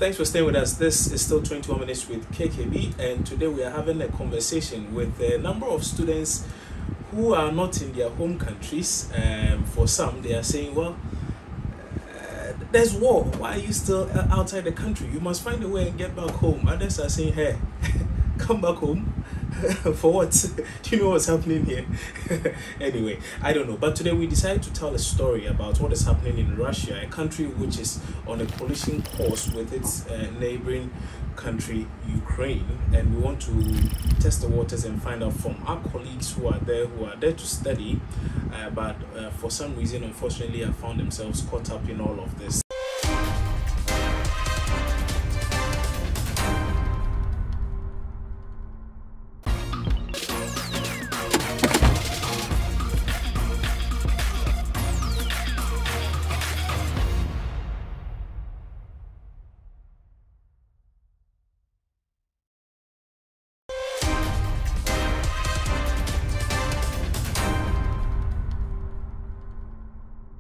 Thanks for staying with us. This is still 21 Minutes with KKB, and today we are having a conversation with a number of students who are not in their home countries. For some, they are saying, well, there's war. Why are you still outside the country? You must find a way and get back home. Others are saying, hey, come back home. For what? Do you know what's happening here? Anyway, I don't know. But today we decided to tell a story about what is happening in Russia, a country which is on a collision course with its neighboring country, Ukraine. And we want to test the waters and find out from our colleagues who are there to study. But for some reason, unfortunately, have found themselves caught up in all of this.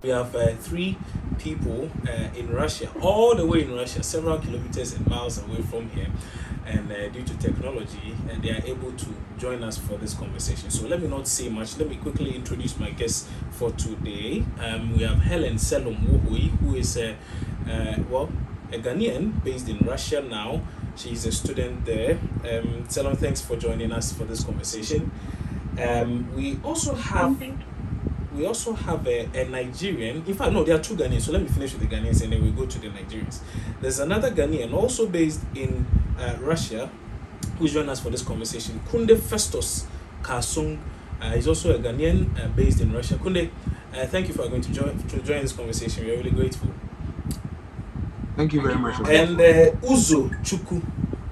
We have three people in Russia, all the way in Russia, several kilometers and miles away from here. And due to technology, they are able to join us for this conversation. So let me not say much. Let me quickly introduce my guests for today. We have Helen Selom Wohui, who is a Ghanaian based in Russia now. She's a student there. Selom, thanks for joining us for this conversation. We also have a Nigerian. In fact, no, there are two Ghanaians. So let me finish with the Ghanaians and then we go to the Nigerians. There's another Ghanaian also based in Russia who's joined us for this conversation. Kunde Festus Kasung is also a Ghanaian based in Russia. Kunde, thank you for going to join this conversation. We're really grateful. Thank you very much. And Uzo Chuku.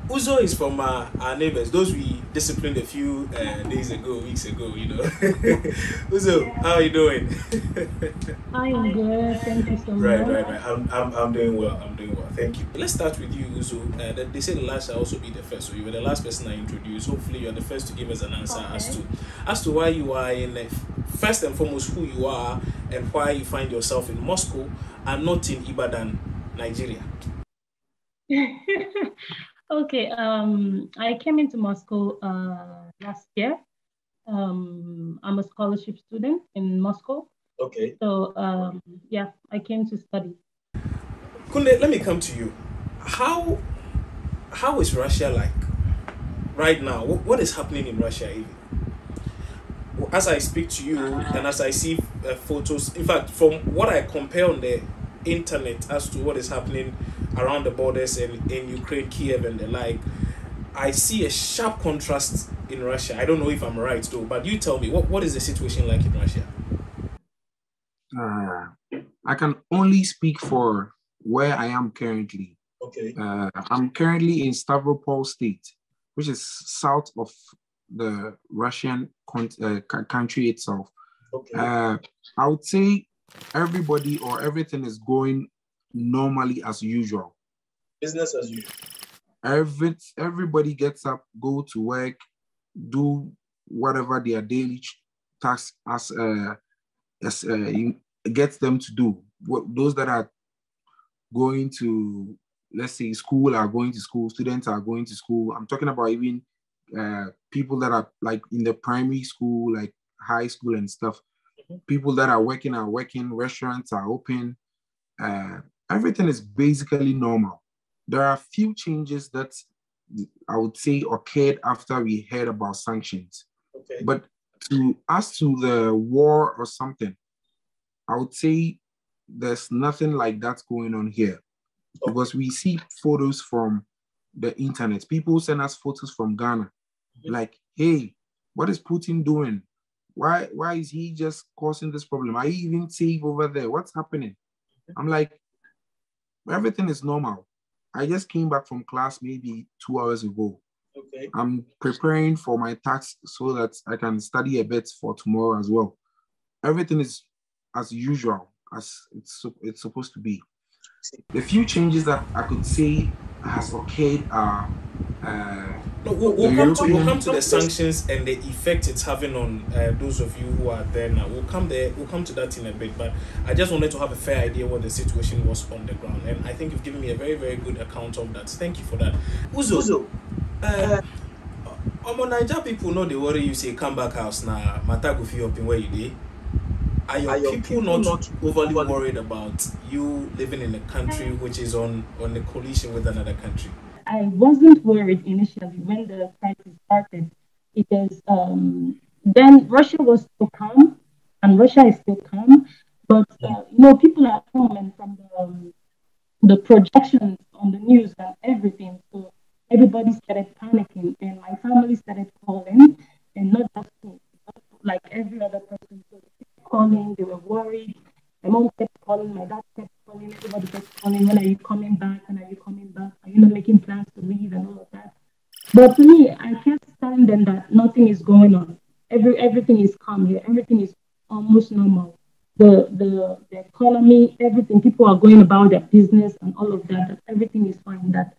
Uzo is from our neighbors, those we disciplined a few weeks ago, you know. Uzo, how are you doing? I am good, thank you so much. Right. I'm doing well, thank you. Let's start with you, Uzo. They say the last shall also be the first, so you were the last person I introduced. Hopefully you're the first to give us an answer as to why you are in, first and foremost, who you are and why you find yourself in Moscow and not in Ibadan, Nigeria. Okay, I came into Moscow last year. I'm a scholarship student in Moscow. Okay. So, yeah, I came to study. Kunde, let me come to you. How is Russia like right now? What is happening in Russia even? As I speak to you and as I see photos, in fact, from what I compare on the internet as to what is happening around the borders and in Ukraine, Kiev and the like, I see a sharp contrast in Russia. I don't know if I'm right though, but you tell me, what is the situation like in Russia? I can only speak for where I am currently. Okay. I'm currently in Stavropol State, which is south of the Russian country itself. Okay. I would say everybody or everything is going normally as usual. Business as usual. Everybody gets up, go to work, do whatever their daily task gets them to do. Those that are going to, let's say, school are going to school, students are going to school. I'm talking about even people that are like in the primary school, like high school and stuff. People that are working, restaurants are open. Everything is basically normal. There are a few changes that I would say occurred after we heard about sanctions. Okay. But as to the war or something, I would say there's nothing like that going on here. Okay. Because we see photos from the internet. People send us photos from Ghana. Like, hey, what is Putin doing? Why is he just causing this problem? Are you even safe over there? What's happening? I'm like, everything is normal. I just came back from class maybe 2 hours ago. Okay. I'm preparing for my tax so that I can study a bit for tomorrow as well. Everything is as usual, as it's supposed to be. The few changes that I could say has occurred are No, we'll come to the sanctions and the effect it's having on those of you who are there now. We'll come to that in a bit, but I just wanted to have a fair idea what the situation was on the ground, and I think you've given me a very, very good account of that. Thank you for that. Uzo, Niger people know they worry you say come back house now. Matago fi up in where you dey. Are your people not overly worried about you living in a country which is on a collision with another country? I wasn't worried initially when the crisis started because then Russia was still calm and Russia is still calm. But, people are at home and from the projections on the news and everything. So everybody started panicking and my family started calling and not just me, like every other person. So they kept calling, they were worried. My mom kept calling, my dad kept calling, everybody kept calling, when are you coming back? When are you coming back? Are you not making plans to leave and all of that? But to me, I kept telling them that nothing is going on. Everything is calm here. Everything is almost normal. The economy, everything, people are going about their business and all of that everything is fine. That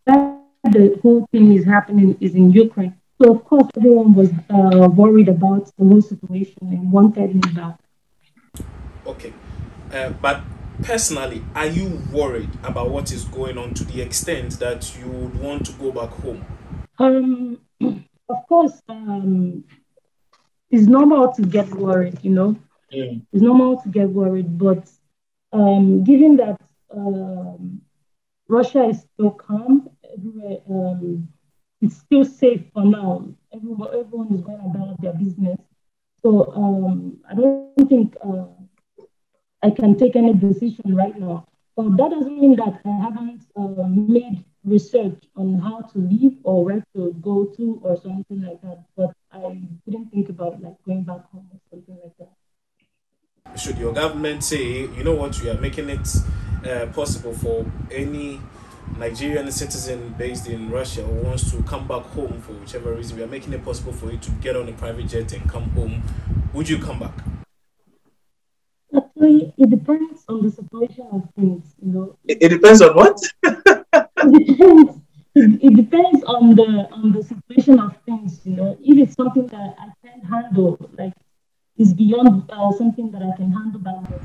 the whole thing is happening is in Ukraine. So of course, everyone was worried about the whole situation and wanted me back. Okay, but personally, are you worried about what is going on to the extent that you would want to go back home? Of course, it's normal to get worried, It's normal to get worried, but given that Russia is still calm, everywhere, it's still safe for now. Everyone is going about their business. So I don't think I can take any decision right now. But that doesn't mean that I haven't made research on how to leave or where to go to or something like that. But I didn't think about like going back home or something like that. Should your government say, you know what, we are making it possible for any Nigerian citizen based in Russia who wants to come back home for whichever reason, we are making it possible for you to get on a private jet and come home, would you come back? Actually, it depends on the situation of things, It depends on what? It depends on the situation of things, If it's something that I can't handle, like it's beyond something that I can handle by myself.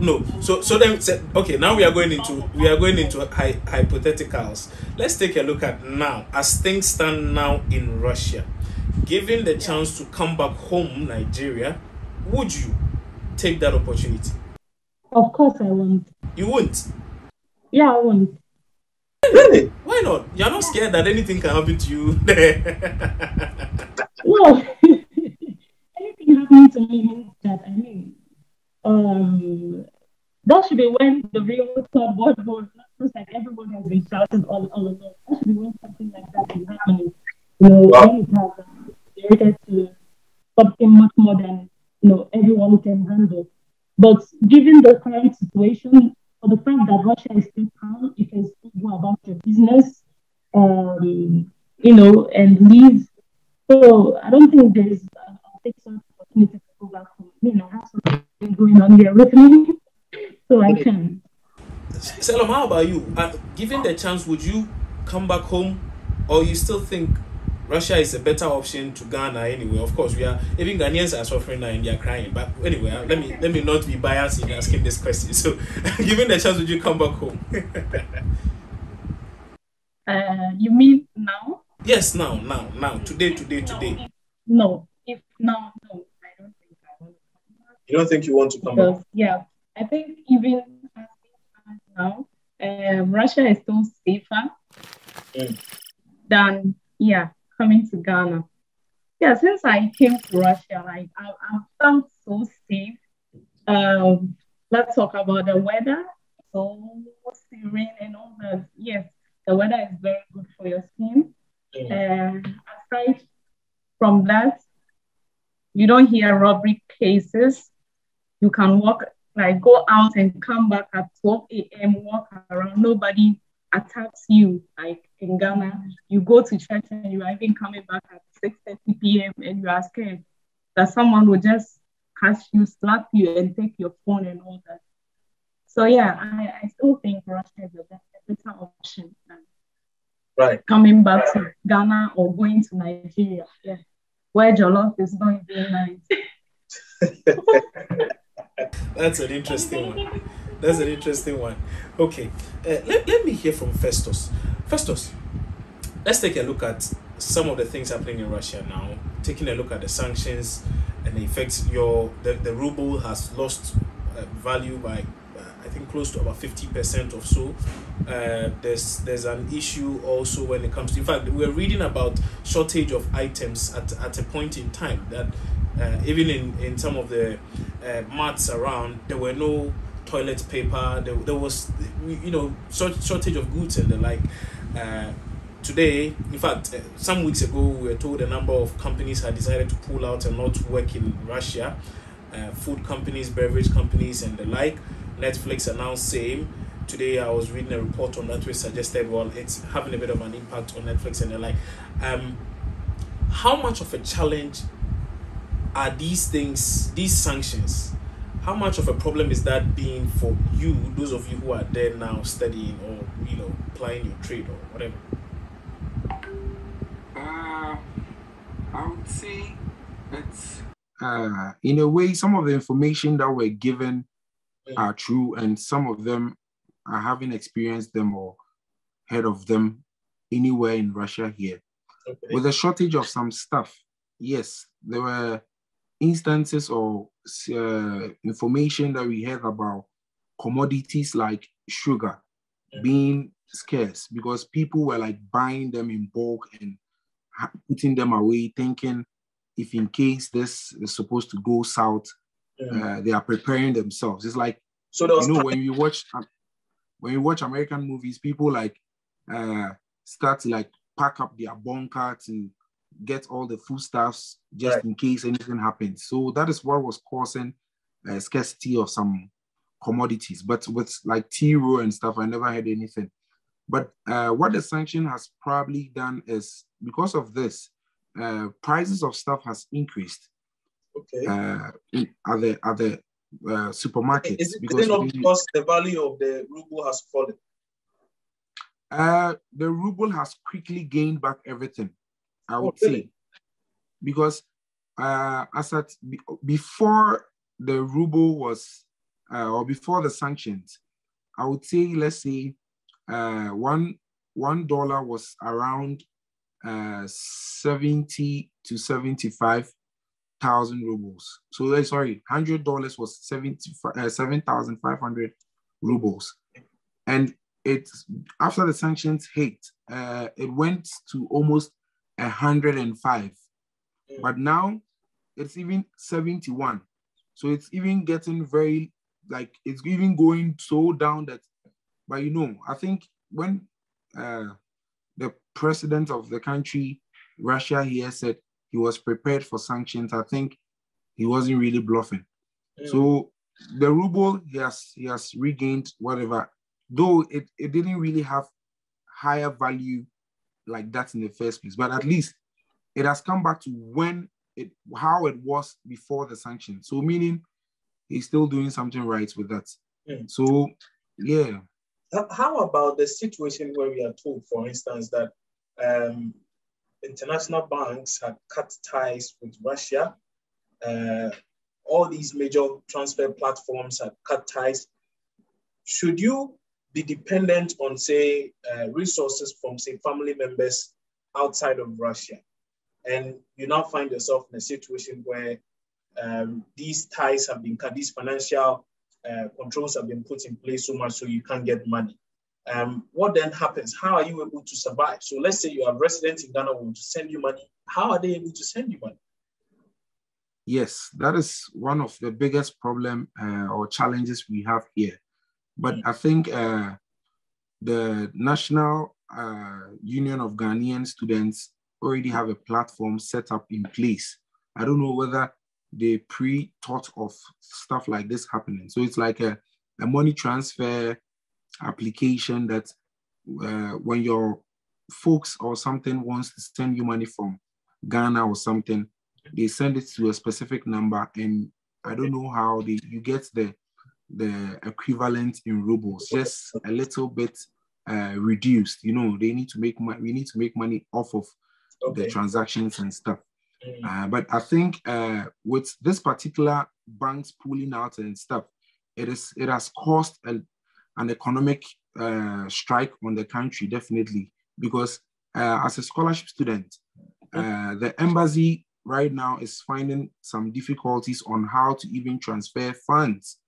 No, so then okay. Now we are going into hypotheticals. Let's take a look at now as things stand now in Russia. Given the chance to come back home, Nigeria, would you take that opportunity? Of course, I won't. You won't? Yeah, I won't. Really? Why not? You're not scared that anything can happen to you? No. Anything happening to me means that, that should be when the real third world war, not just like everyone has been shouting all along. That should be when something like that is happening. When it has related to something much more than everyone can handle. But given the current situation, for the fact that Russia is still calm, you can still go about your business, and leave. So I don't think there's I'll take some opportunity to go back home. I have something going on here with me, so I can. Selam, how about you? Given the chance, would you come back home, or you still think Russia is a better option to Ghana anyway? Of course, even Ghanaians are suffering now and they are crying. But anyway, let me not be biased in asking this question. So, given the chance, would you come back home? You mean now? Yes, now, today. No, I don't think I want to come back. You don't think you want to come back? Yeah, I think even as now, Russia is still safer than coming to Ghana. Yeah, since I came to Russia, I felt so safe. Let's talk about the weather. So serene and all that. Yes, the weather is very good for your skin. Aside from that, you don't hear robbery cases. You can go out and come back at 12 a.m., walk around. Nobody attacks you. Like in Ghana, you go to church and you are even coming back at 6:30 p.m. and you are scared that someone will just catch you, slap you, and take your phone and all that. So yeah, I still think Russia is a better option. Right. coming back to Ghana or going to Nigeria, yeah, where jollof is not even nice. That's an interesting one. That's an interesting one. Okay, let me hear from Festus. Festus, let's take a look at some of the things happening in Russia now. Taking a look at the sanctions and the effects. The ruble has lost value by I think close to about 50% or so. There's an issue also when it comes to. In fact, we're reading about shortage of items at a point in time that even in some of the marts around, there were no toilet paper. There was shortage of goods and the like. Today, in fact, some weeks ago, we were told a number of companies had decided to pull out and not work in Russia. Food companies, beverage companies, and the like. Netflix announced same. Today, I was reading a report on that which suggested, well, it's having a bit of an impact on Netflix and the like. How much of a challenge are these things, these sanctions? How much of a problem is that being for you, those of you who are there now studying or applying your trade or whatever? I would say it's in a way some of the information that we're given are true, and some of them I haven't experienced them or heard of them anywhere in Russia here. Okay. With a shortage of some stuff, yes, there were instances or information that we heard about commodities like sugar being scarce because people were like buying them in bulk and putting them away, thinking if in case this is supposed to go south, they are preparing themselves. It's like, when you watch American movies, people like start to like pack up their bunker to get all the foodstuffs just in case anything happens. So that is what was causing scarcity of some commodities. But with like tea roll and stuff, I never had anything. But what the sanction has probably done is, because of this, prices of stuff has increased. Okay. At the supermarkets. Is it not because the value of the ruble has fallen? The ruble has quickly gained back everything, I would say, because before the ruble was, or before the sanctions, I would say, let's say, $1 was around 70 to 75,000 rubles. So sorry, $100 was 7,500 rubles, and it's after the sanctions hit, it went to almost 105, but now it's even 71. So it's even getting very, like, it's even going so down that, but I think when the president of the country, Russia, here said he was prepared for sanctions, I think he wasn't really bluffing. So the ruble, he has regained whatever, though it didn't really have higher value like that in the first place, but at least it has come back to how it was before the sanctions. So meaning he's still doing something right with that. So yeah. How about the situation where we are told, for instance, that international banks had cut ties with Russia? All these major transfer platforms had cut ties. Should you be dependent on, say, resources from, say, family members outside of Russia, and you now find yourself in a situation where these ties have been cut, these financial controls have been put in place so much so you can't get money? What then happens? How are you able to survive? So let's say you are residents in Ghana who want to send you money. How are they able to send you money? Yes, that is one of the biggest problem or challenges we have here. But I think the National Union of Ghanaian Students already have a platform set up in place. I don't know whether they pre-thought of stuff like this happening. So it's like a money transfer application that when your folks or something wants to send you money from Ghana or something, they send it to a specific number, and I don't know how you get the equivalent in rubles, just a little bit reduced. You know, they need to make money. We need to make money off of the Okay. transactions and stuff. But I think with this particular banks pulling out and stuff, it has caused an economic strike on the country, definitely, because as a scholarship student, the embassy right now is finding some difficulties on how to even transfer funds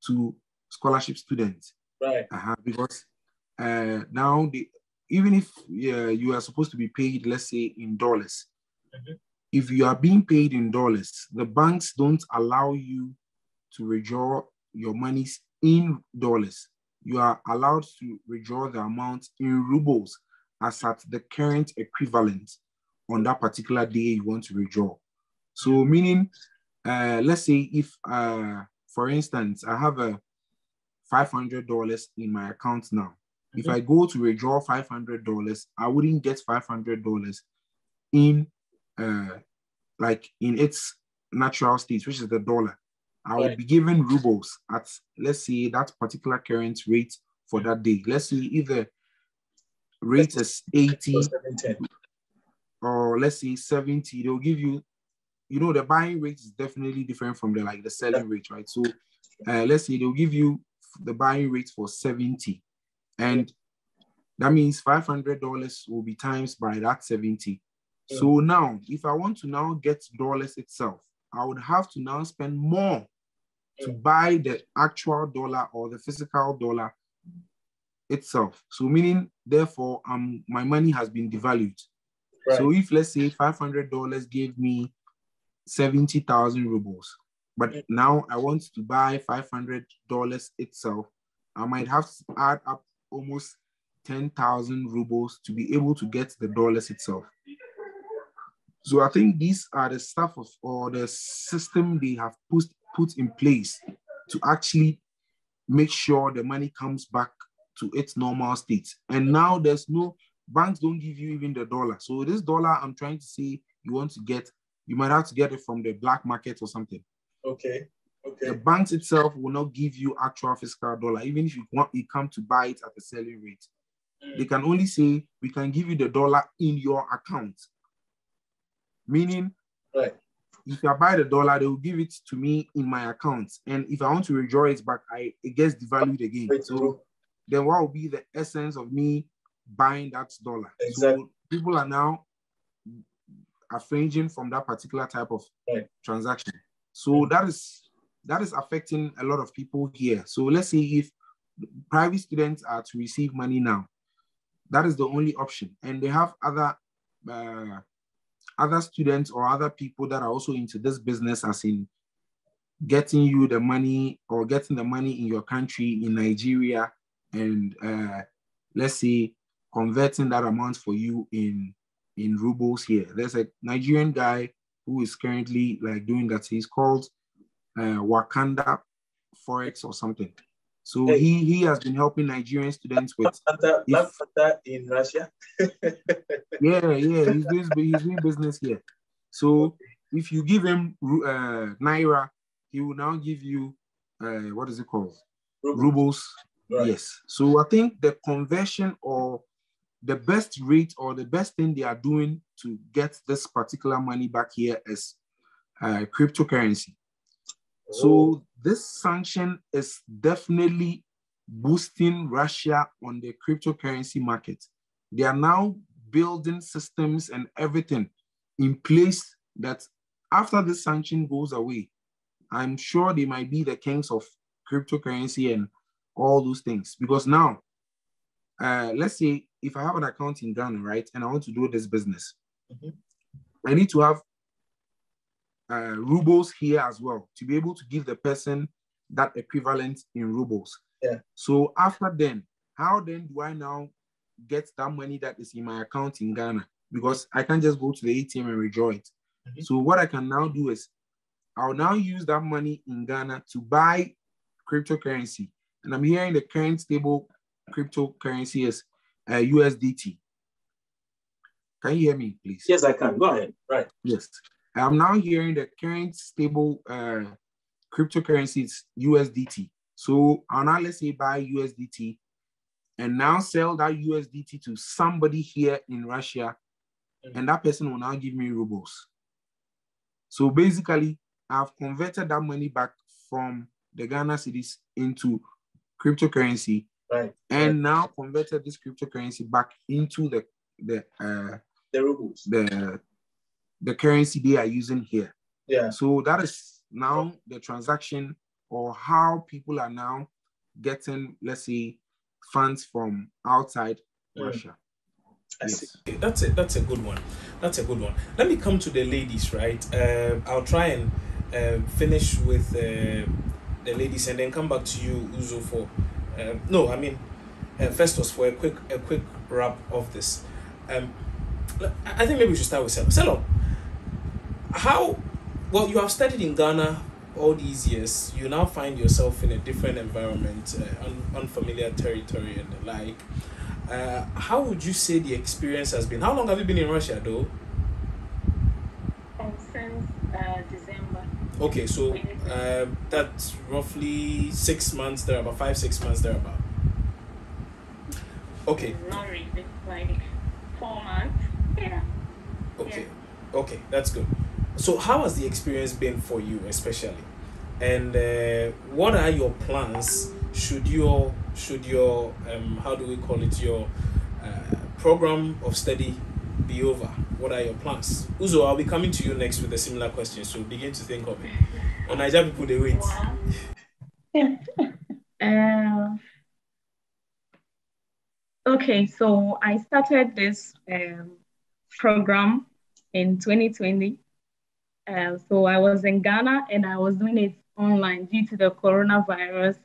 to scholarship students. Right. Because now even if you are supposed to be paid, let's say in dollars, if you are being paid in dollars, the banks don't allow you to withdraw your monies in dollars. You are allowed to withdraw the amount in rubles as at the current equivalent on that particular day you want to withdraw. So meaning, let's say if, for instance, I have a $500 in my account now. If I go to withdraw $500, I wouldn't get $500 in like in its natural state, which is the dollar. I would be given rubles at, let's say, that particular current rate for that day. Let's say if the rate is 80 or let's say 70, they'll give you, you know, the buying rate is definitely different from the selling rate, right? So let's say they'll give you the buying rate for 70, and that means $500 will be times by that 70. So now, if I want to now get dollars itself, I would have to now spend more to buy the actual dollar or the physical dollar itself. So meaning, therefore, my money has been devalued. Right. So if, let's say, $500 gave me 70,000 rubles, but now I want to buy $500 itself, I might have to add up almost 10,000 rubles to be able to get the dollars itself. So I think these are the stuff or the system they have put in place to actually make sure the money comes back to its normal state. And now there's no, banks don't give you even the dollar. So this dollar, I'm trying to say, you want to get, you might have to get it from the black market or something. Okay. The banks itself will not give you actual physical dollar, even if you come to buy it at the selling rate. They can only say, we can give you the dollar in your account. Meaning, if I buy the dollar, they will give it to me in my account. And if I want to withdraw it back, it gets devalued again. So then what will be the essence of me buying that dollar? Exactly. So people are now affringing from that particular type of transaction. So that is affecting a lot of people here. So let's say if private students are to receive money now, that is the only option. And they have other students or other people that are also into this business, as in getting you the money or getting the money in your country, in Nigeria, and let's say converting that amount for you in rubles here. There's a Nigerian guy who is currently like doing that. He's called Wakanda Forex or something. So he has been helping Nigerian students with in Russia. yeah, he's doing business here. So if you give him Naira, he will now give you what is it called? Rubles. Right. Yes. So I think the conversion or the best rate or the best thing they are doing to get this particular money back here is cryptocurrency. So this sanction is definitely boosting Russia on the cryptocurrency market. They are now building systems and everything in place that after this sanction goes away, I'm sure they might be the kings of cryptocurrency and all those things. Because now, let's say if I have an account in Ghana, right, and I want to do this business, I need to have rubles here as well to be able to give the person that equivalent in rubles. Yeah. So after then, how then do I now get that money that is in my account in Ghana? Because I can't just go to the ATM and withdraw it. So what I can now do is I'll now use that money in Ghana to buy cryptocurrency. And I'm hearing the current stable cryptocurrency is USDT. Can you hear me, please? Yes, I can. Go ahead. Right. Yes. I'm now hearing the current stable cryptocurrency is USDT. So I'll now, let's say, buy USDT. and now sell that USDT to somebody here in Russia, and that person will now give me rubles. So basically, I've converted that money back from the Ghana cedis into cryptocurrency, right, and now converted this cryptocurrency back into the rubles, the currency they are using here. Yeah. So that is now the transaction, or how people are now getting, let's say, funds from outside Russia. Yes. That's it. That's a good one. That's a good one. Let me come to the ladies, right? I'll try and finish with the ladies, and then come back to you, Uzo, for Festus, for a quick wrap of this. I think maybe we should start with Selo. Selo, well, you have studied in Ghana all these years. You now find yourself in a different environment, unfamiliar territory and the like. How would you say the experience has been? How long have you been in Russia, though? Since December. Okay, so that's roughly 6 months there, about 5-6 months there, about. Okay. Not really, like 4 months. Yeah. Okay. Yeah. Okay, that's good. So how has the experience been for you, especially? And what are your plans? Should your how do we call it, your program of study be over? What are your plans? Uzo, I'll be coming to you next with a similar question, so begin to think of it. On Niger people, they wait. Okay, so I started this program in 2020. So I was in Ghana and I was doing it online due to the coronavirus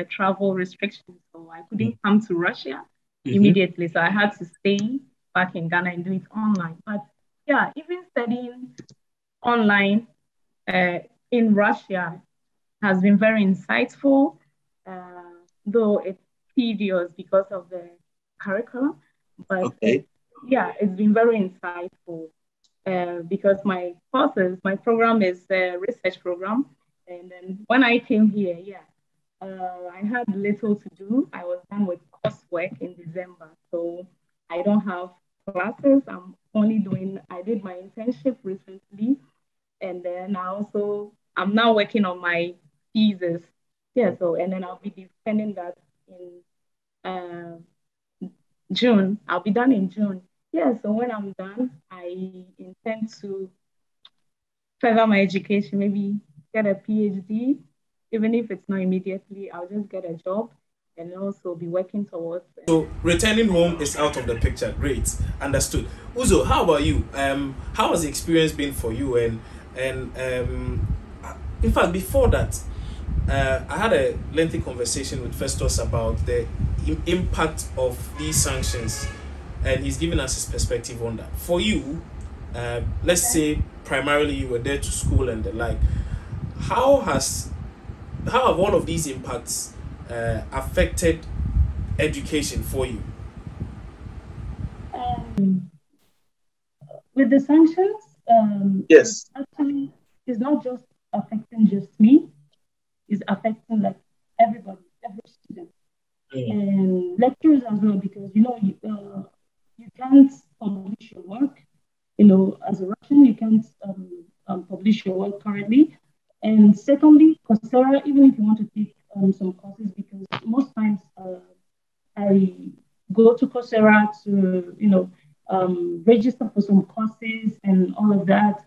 travel restrictions. So I couldn't come to Russia immediately. So I had to stay back in Ghana and do it online. But yeah, even studying online in Russia has been very insightful, though it's tedious because of the curriculum. But it's been very insightful. Because my program is a research program. And then when I came here, I had little to do. I was done with coursework in December. So I don't have classes. I did my internship recently. And then I'm now working on my thesis. Yeah, and then I'll be defending that in June. I'll be done in June. Yeah, so when I'm done, I intend to further my education, maybe get a PhD. Even if it's not immediately, I'll just get a job and also be working towards it. So returning home is out of the picture. Great, understood. Uzo, how about you? How has the experience been for you? And in fact, before that, I had a lengthy conversation with Festus about the impact of these sanctions, and he's given us his perspective on that. For you, let's say primarily you were there to school and the like, how have all of these impacts affected education for you? With the sanctions, yes, actually, it's not just affecting just me, it's affecting like everybody, every student, and lecturers as well, because you can't publish your work. As a Russian, you can't publish your work currently. And secondly, Coursera, even if you want to take some courses, because most times I go to Coursera to, register for some courses and all of that.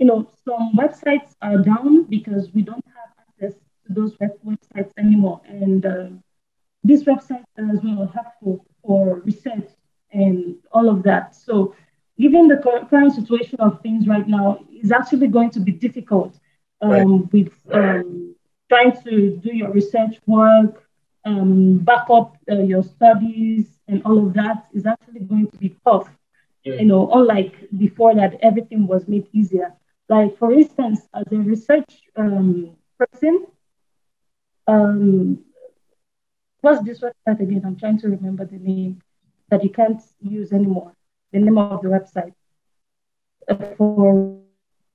Some websites are down because we don't have access to those websites anymore. And these websites are as well helpful for research and all of that. So given the current situation of things right now, it's actually going to be difficult with trying to do your research work, back up your studies and all of that is actually going to be tough. Unlike before that, everything was made easier. Like, for instance, as a research person, what's this website again? I'm trying to remember the name that you can't use anymore. The name of the website for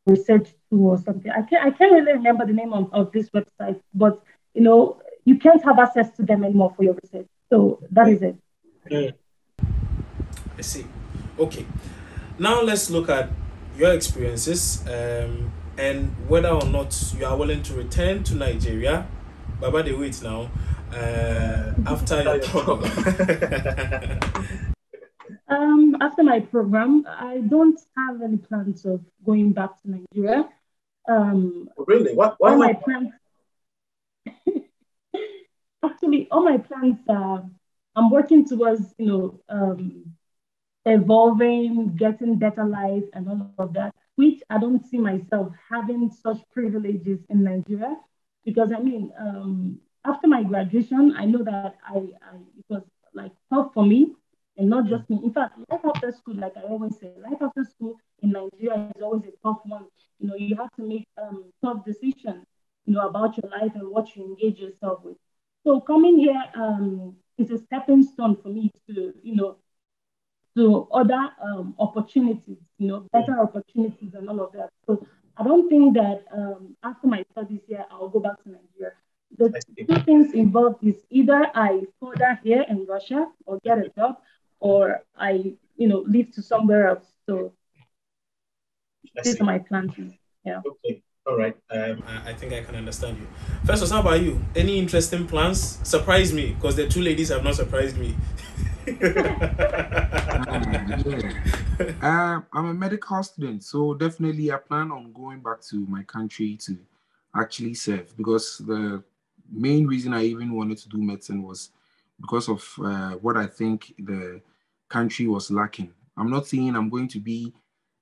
research tool or something. I can't really remember the name of this website, but you can't have access to them anymore for your research. So that is it. Mm. I see. Okay. Now let's look at your experiences and whether or not you are willing to return to Nigeria. Baba, they wait now. After your program. After my program, I don't have any plans of going back to Nigeria. Really? Why all my not? plans, actually, all my plans I'm working towards, evolving, getting better life, and all of that, which I don't see myself having such privileges in Nigeria. Because I mean, after my graduation, I know that it was like tough for me, and not just me. In fact, life after school, like I always say, life after school in Nigeria is always a tough one. You have to make tough decisions, about your life and what you engage yourself with. So coming here is a stepping stone for me to other opportunities, better opportunities and all of that. So I don't think that after my studies here, I'll go back to Nigeria. The two things involved is either I further here in Russia or get a job, or I, leave to somewhere else. So these are my plans. Yeah. Okay. All right. I think I can understand you. First, how about you? Any interesting plans? Surprise me, because the two ladies have not surprised me. I'm a medical student, so definitely I plan on going back to my country to actually serve, because the main reason I even wanted to do medicine was because of what I think the country was lacking. I'm not saying I'm going to be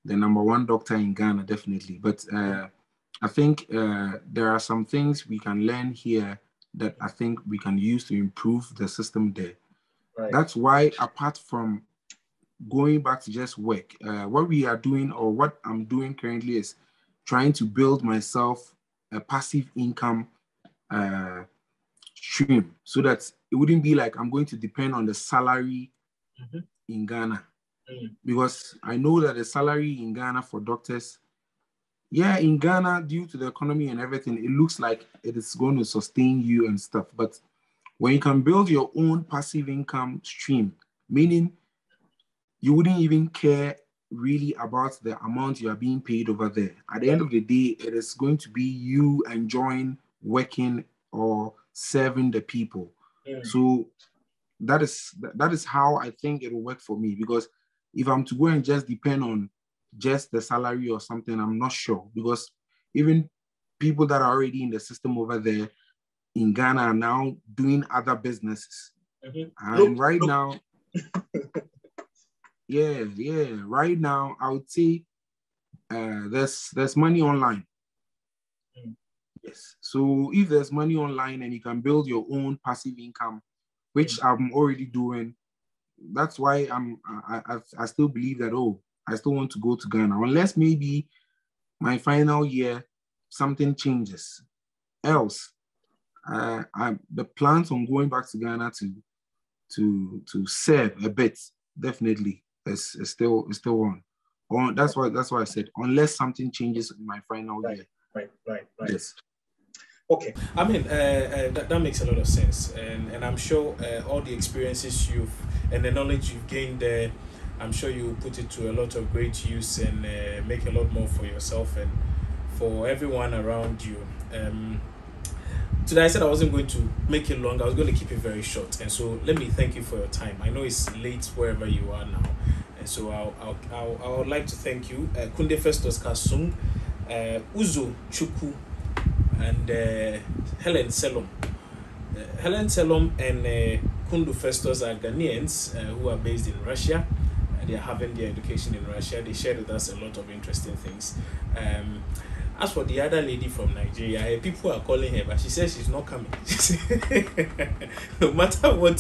the #1 doctor in Ghana, definitely, but I think there are some things we can learn here that I think we can use to improve the system there. Right. That's why, apart from going back to just work, what we are doing, or what I'm doing currently, is trying to build myself a passive income stream, so that it wouldn't be like I'm going to depend on the salary in Ghana. Because I know that the salary in Ghana for doctors, in Ghana, due to the economy and everything, it looks like it is going to sustain you and stuff. But when you can build your own passive income stream, meaning you wouldn't even care really about the amount you are being paid over there. At the end of the day, it is going to be you enjoying working or serving the people. So that is how I think it will work for me. Because if I'm to go and just depend on just the salary or something, I'm not sure. Because even people that are already in the system over there in Ghana are now doing other businesses. And right now, right now, I would say there's money online. Yes. So if there's money online and you can build your own passive income, which I'm already doing, that's why I still believe that, I still want to go to Ghana, unless maybe my final year something changes. Else, the plans on going back to Ghana to serve a bit, definitely is still on. That's why I said, unless something changes in my final year. Right. Yes. Okay. I mean, that makes a lot of sense, and I'm sure all the experiences and the knowledge you've gained there, I'm sure you put it to a lot of great use and make a lot more for yourself and for everyone around you. Today I said I wasn't going to make it long. I was going to keep it very short, and so let me thank you for your time. I know it's late wherever you are now, and so I would like to thank you, Kunde Festus Kasung, Uzo Chuku, and Helen Selom. Helen Selom and Kundu Festus are Ghanaians who are based in Russia. They are having their education in Russia. They shared with us a lot of interesting things. As for the other lady from Nigeria, people are calling her, but she says she's not coming. No matter what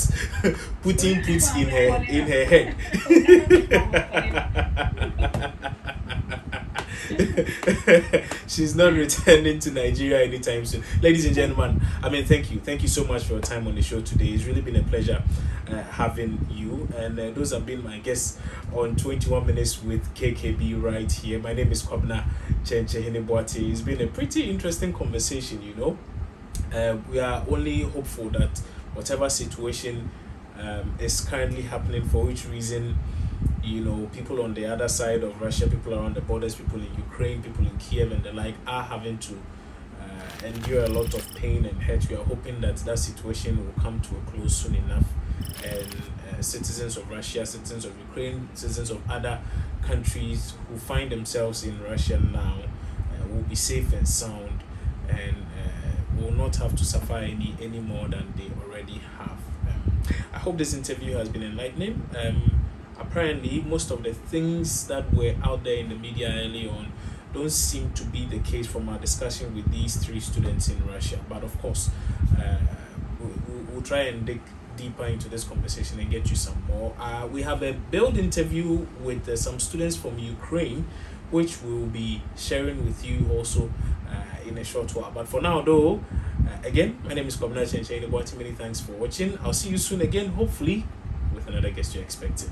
Putin puts in her head. She's not returning to Nigeria anytime soon. Ladies and gentlemen, thank you so much for your time on the show today. It's really been a pleasure having you, and those have been my guests on 21 Minutes with KKB right here. My name is Kwabna Chenche Heneboate. It's been a pretty interesting conversation, We are only hopeful that whatever situation is currently happening, for which reason, you know, people on the other side of Russia, people around the borders, people in Ukraine, people in Kiev and the like are having to endure a lot of pain and hurt. We are hoping that that situation will come to a close soon enough, and citizens of Russia, citizens of Ukraine, citizens of other countries who find themselves in Russia now will be safe and sound, and will not have to suffer any more than they already have. I hope this interview has been enlightening. Apparently, most of the things that were out there in the media early on don't seem to be the case from our discussion with these 3 students in Russia. But of course, we'll try and dig deeper into this conversation and get you some more. We have a build interview with some students from Ukraine, which we'll be sharing with you also in a short while. But for now, though, again, my name is Kwabena Chencheni. Many thanks for watching. I'll see you soon again, hopefully with another guest you're expecting.